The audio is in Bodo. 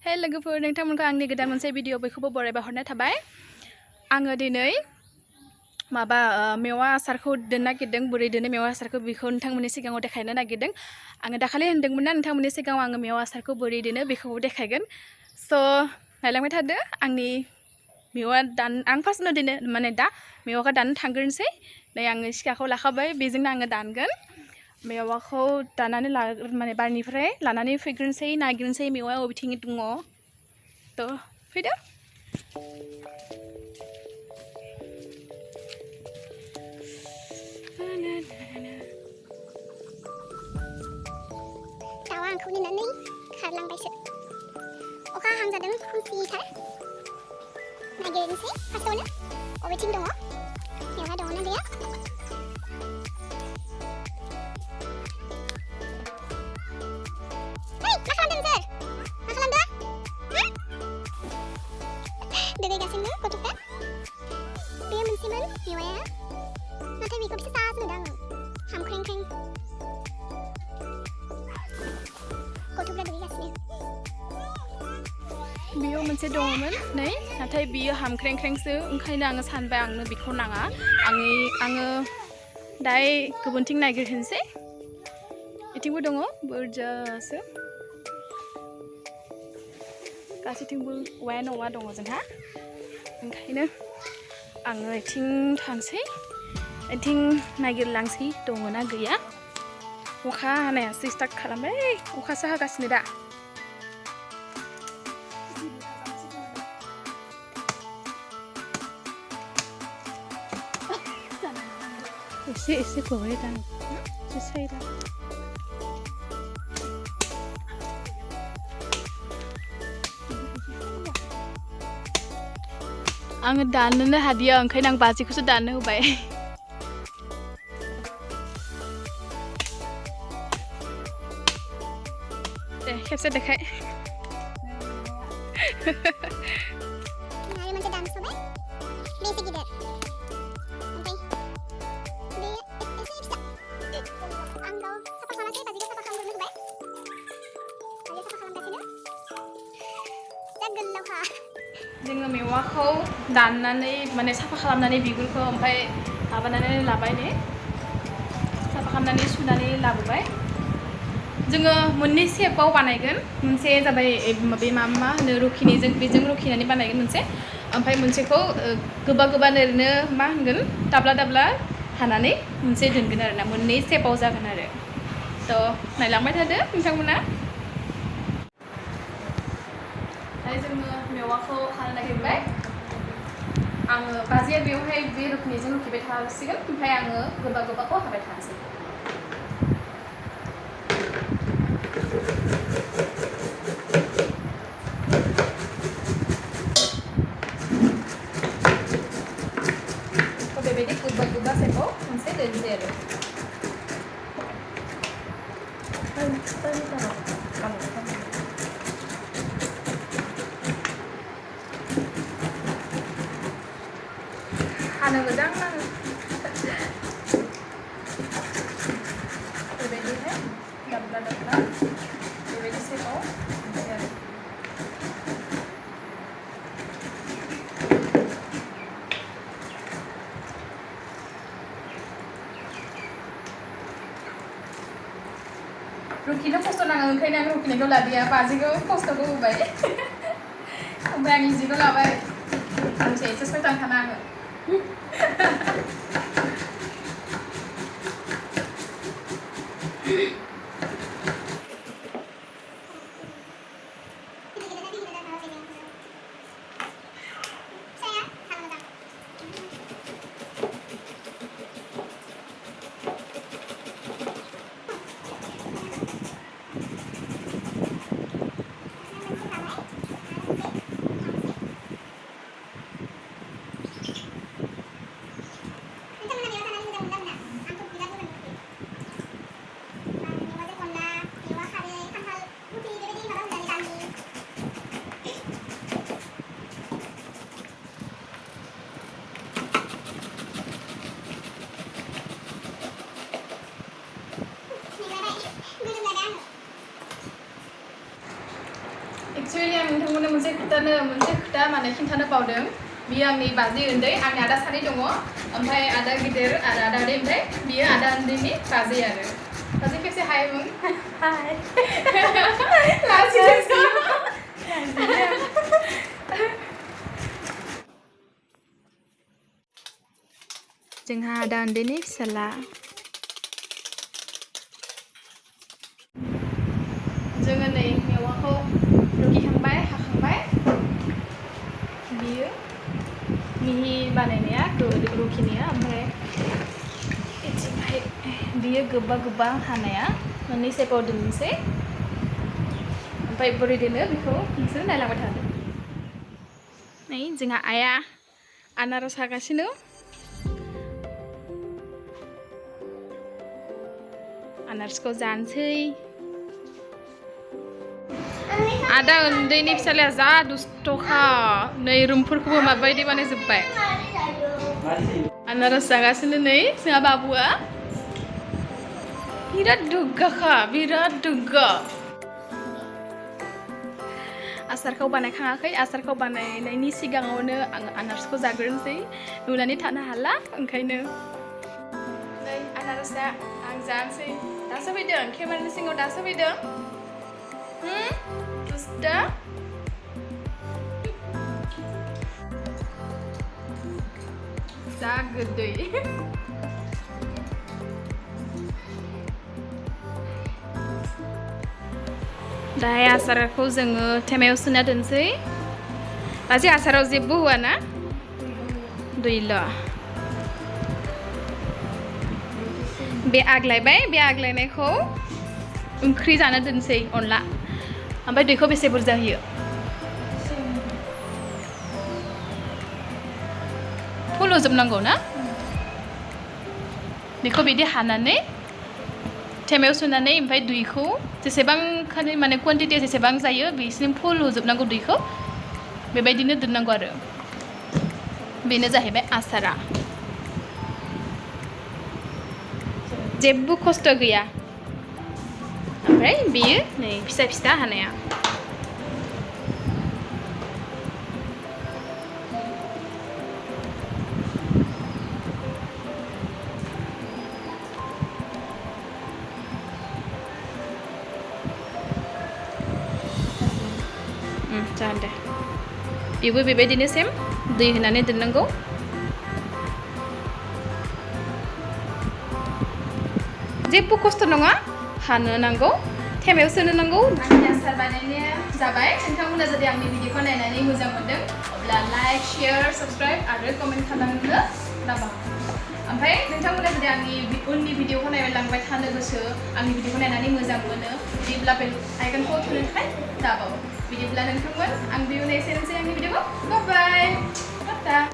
Hey लोगोफोर नोंथांमोनखौ आंनि गोदान मोनसे भिडिअ बयखौबो बरायबा हरनाय थाबाय आङो दिनै माबा मेवा आसारखौ दोननो नागिरदों बोरै दोनो मेवा आसारखौ बेखौ नोंथांमोननि सिगाङाव देखायनो नागिरदों आङो दाखालि होनदोंमोन ना नोंथांमोननि सिगाङाव आङो मेवा आसारखौ बोरै दोनो बेखौ देखायगोन स' नायलांबाय थादो आंनि मेवा आं फार्स्टनो दोनो माने दा मेवाखौ दाननो थांग्रोनोसै नै आङो सिखाखौ लाखाबाय बेजोंनो आङो दानगोन मेवाखौ दानानै माने बारिनिफ्राय लानानै फैग्रोनोसै नागिरनोसै मेवाया बबेथिं दङ थ' फैदो दाउआ आंखौ नेनानै खारलांबायसो अखा हाहां जादों खोमसिथार नागिरनोसै फार्स्टआवनो बबेथिं दङ मेवा दङ ना गैया दुगैगासिनो गथ'फ्रा बेयो मोनसेमोन मेवाया नाथाय बेखौ फिसा नुदों आङो हामख्रेंख्रें गथ'फ्रा दुगैगासिनो बेयो मोनसे दङमोन नै नाथाय बियो हामख्रेंख्रेंसो ओंखायनो आङो सानबाय आंनो बेखौ नाङा आङो दाय गुबुनथिं नागिरहैनोसै बेथिंबो दङ बुरजासो गासैथिंबो औवायानो औवा दङ जोंहा ओंखायनो आङो बेथिं थांसै बेथिं नागिरलांसै दङ ना गैया अखा हानायासो स्टार्ट खालामबाय अखासो हागासिनो दा एसे गबाय दां एसे साइडा आङो दाननोनो हादिया ओंखायनो आं बाजिखौसो दाननो होबाय दे खेबसे देखाय आरो मोनसे दानस'बाय बे एसे गिदिर ओमफ्राय बे एसे फिसा आं गाव साफा खालामाखै बाजिखौ साफा खालामग्रोनो होबाय बाजिया साफा खालामगासिनो जा गोलावखा जोङो मेवाखौ दाननानै माने साफा खालामनानै बिगुरखौ ओमफ्राय माबानानै लाबाय ने साफा खालामनानै सुनानै लाबोबाय जोङो मोननै शेपआव बानायगोन मोनसे जाबाय बे मा होनो रुखिनिजों बेजों रुखिनानै बानायगोन मोनसे ओमफ्राय मोनसेखौ गोबा गोबानो ओरैनो मा होनगोन दाब्ला दाब्ला हानानै मोनसे दोनगोन आरोना मोननै शेपआव जागोन आरो थ' नायलांबाय थादो नोंथांमोना जोङो मेवाखौ हानो नागिरबाय आङो बाजिया बेवहाय बे रुखिनिजों रुखिबाय थासिगोन ओमफ्राय आङो गोबा गोबाखौ हाबाय थानोसै बेबायदि गोबा गोबा शेपआव मोनसे दोनसै आरो हानो मोजां नाङो बेबायदिहाय दाब्ला दाब्ला बेबायदि शेपआव मोनसे आरो रुखिनो खस्थ' नाङो ओंखायनो आं रुखिनायखौ लादिया बाजिखौ खस्थ'खौ होबाय ओमफ्राय आं इजिखौ लाबाय सानसे एसे सयतानखाना आङो एक्चुअली आं नोंथांमोननो मोनसे खोथा माने खिन्थानो बावदों बियो आंनि बाजै उन्दै आंनि आदा सानै दङ ओमफ्राय आदा गिदिर आरो आदा उन्दै ओमफ्राय बियो आदा उन्दैनि बाजै आरो बाजै खेबसे हाय बुं हाय जोंहा आदा उन्दैनि फिसाला जोङो नै मेवाखौ रुखिखांबाय हाखांबाय बियो मिहि बानायनाया रुखिनाया ओमफ्राय इथिंहाय बियो गोबा हानाया मोननै सेपाव दोननोसै ओमफ्राय बोरै दोनो बेखौ नोंसोर नायलांबाय थादो नै जोंहा आइया आनारस हागासिनो आनारसखौ जानोसै आदा उन्दैनि फिसालाया जा दुस्थ'खा नै रुमफोरखौबो माबायदि बानायजोब्बाय आनारस जागासिनो नै जोंहा बाबुआ बिराद दुग्गा आसारखौ बानायखाङाखै आसारखौ बानायनायनि सिगाङावनो आं आनारसखौ जाग्रोनोसै नुनानै थानो हाला ओंखायनो नै आनारसआ आं जानोसै दासो फैदों केमेरानि सिङाव दासो फैदों दुस्टा जा गोदै दाहाय आसारखौ जोङो थेमायाव सोना दोनसै बाजै आसाराव जेबो होआ ना दैल' बे आग्लायबाय बे आग्लायनायखौ ओंख्रि जानो दोनसै अनला ओमफ्राय दैखौ बेसे बुरजा होयो फुल होजोबनांगौ ना बेखौ बिदि हानानै थेमायाव सोनानै ओमफ्राय दैखौ जेसेबां माने क्वान्टिटिया जेसेबां जायो बिसिम फुल होजोबनांगौ दैखौ बेबायदिनो दोननांगौ आरो बेनो जाहैबाय आसारा जेबो खस्थ' गैया ओमफ्राय बेयो नै फिसा हानाया जागोन दे बेबो बेबायदिनो सेम दै होनानै दोननांगौ जेबो खस्थ' नङा हानो नांगौ थेमायाव सोनो नांगौ आंनि आसार बानायनाया जाबाय नोंथांमोना जुदि आंनि भिडिअखौ नायनानै मोजां मोनदों अब्ला लाइक शेयार साबस्क्राइब आरो कमेन्ट खालामनो दाबाव ओमफ्राय नोंथांमोना जुदि आंनि उननि भिडिअखौ नायलांबाय थानो गोसो आंनि भिडिअखौ नायनानै मोजां मोनो बिदिब्ला बेल आइकनखौ थुनो थाखाय दाबाव बिदिब्ला नोंथांमोन आं बेयावनो एसेनोसै आंनि भिडिअखौ बाय बाय